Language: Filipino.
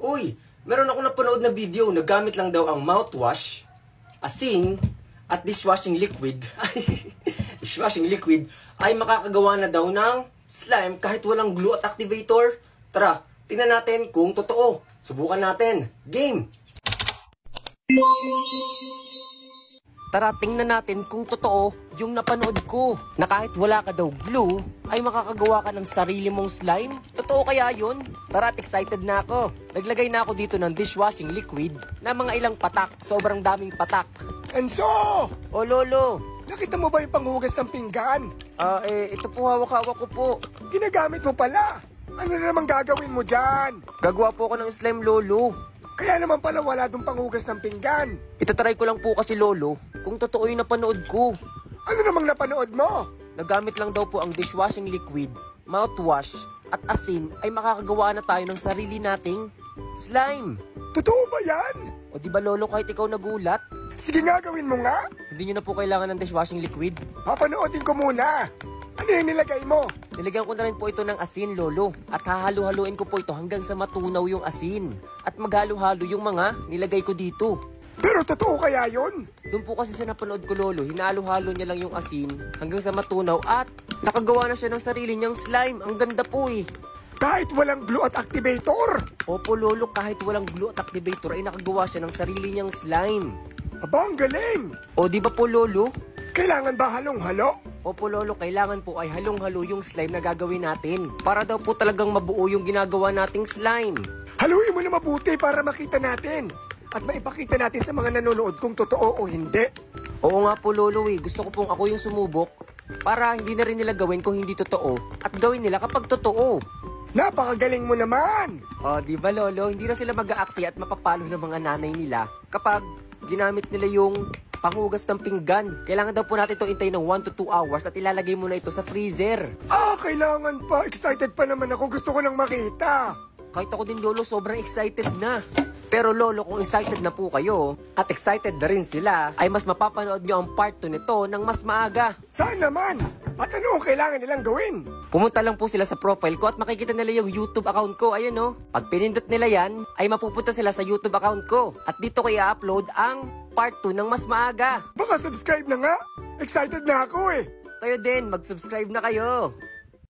Uy, meron ako napanood na video na gamit lang daw ang mouthwash, asin, at dishwashing liquid. Dishwashing liquid ay makakagawa na daw ng slime kahit walang glue at activator. Tara, tingnan natin kung totoo. Subukan natin. Game! Tara, tingnan natin kung totoo yung napanood ko. Na kahit wala ka daw glue, ay makakagawa ka ng sarili mong slime. Totoo kaya yun? Tara, excited na ako. Naglagay na ako dito ng dishwashing liquid na mga ilang patak. Sobrang daming patak. Enzo! O Lolo! Nakita mo ba yung panghugas ng pinggan? Ito po hawak-hawak ko po. Ginagamit mo pala. Ano na naman gagawin mo dyan? Gagawa po ako ng slime, Lolo. Kaya naman pala wala dong panghugas ng pinggan. Itatry ko lang po kasi, Lolo, kung totoo yung napanood ko. Ano namang napanood mo? Nagamit lang daw po ang dishwashing liquid, mouthwash, at asin ay makakagawa na tayo ng sarili nating slime. Totoo ba yan? O di ba, Lolo, kahit ikaw nagulat? Sige nga, gawin mo nga. Hindi nyo na po kailangan ng dishwashing liquid. Papanoodin ko muna. Ano yung nilagay mo? Nilagyan ko na rin po ito ng asin, Lolo. At hahalo-haluin ko po ito hanggang sa matunaw yung asin. At maghalo-halo yung mga nilagay ko dito. Pero totoo kaya yun? Doon po kasi sa napanood ko, Lolo, hinalo-halo niya lang yung asin hanggang sa matunaw at nakagawa na siya ng sarili niyang slime. Ang ganda po eh. Kahit walang glue at activator? Opo, Lolo, kahit walang glue at activator ay nakagawa siya ng sarili niyang slime. Aba, ang galing. O di ba po, Lolo? Kailangan ba halong-halo? Opo, Lolo, kailangan po ay halong-halo yung slime na gagawin natin. Para daw po talagang mabuo yung ginagawa nating slime. Haluin mo na mabuti para makita natin. At maipakita natin sa mga nanonood kung totoo o hindi. Oo nga po, Lolo, eh. Gusto ko pong ako yung sumubok para hindi na rin nila gawin kung hindi totoo at gawin nila kapag totoo. Napakagaling mo naman! O, di ba, Lolo? Hindi na sila mag-aaksi at mapapalo ng mga nanay nila kapag ginamit nila yung panghugas ng pinggan. Kailangan daw po natin ito intay ng 1 to 2 hours at ilalagay mo na ito sa freezer. Kailangan pa. Excited pa naman ako. Gusto ko nang makita. Kahit ako din, Lolo, sobrang excited na. Pero, Lolo, kung excited na po kayo at excited na rin sila, ay mas mapapanood nyo ang part 2 nito ng mas maaga. Saan naman? At ano ang kailangan nilang gawin? Pumunta lang po sila sa profile ko at makikita nila yung YouTube account ko. Ayun o. Pag pinindot nila yan, ay mapupunta sila sa YouTube account ko. At dito ko i-upload ang part 2 ng mas maaga. Baka subscribe na nga. Excited na ako eh. Kayo din, mag-subscribe na kayo.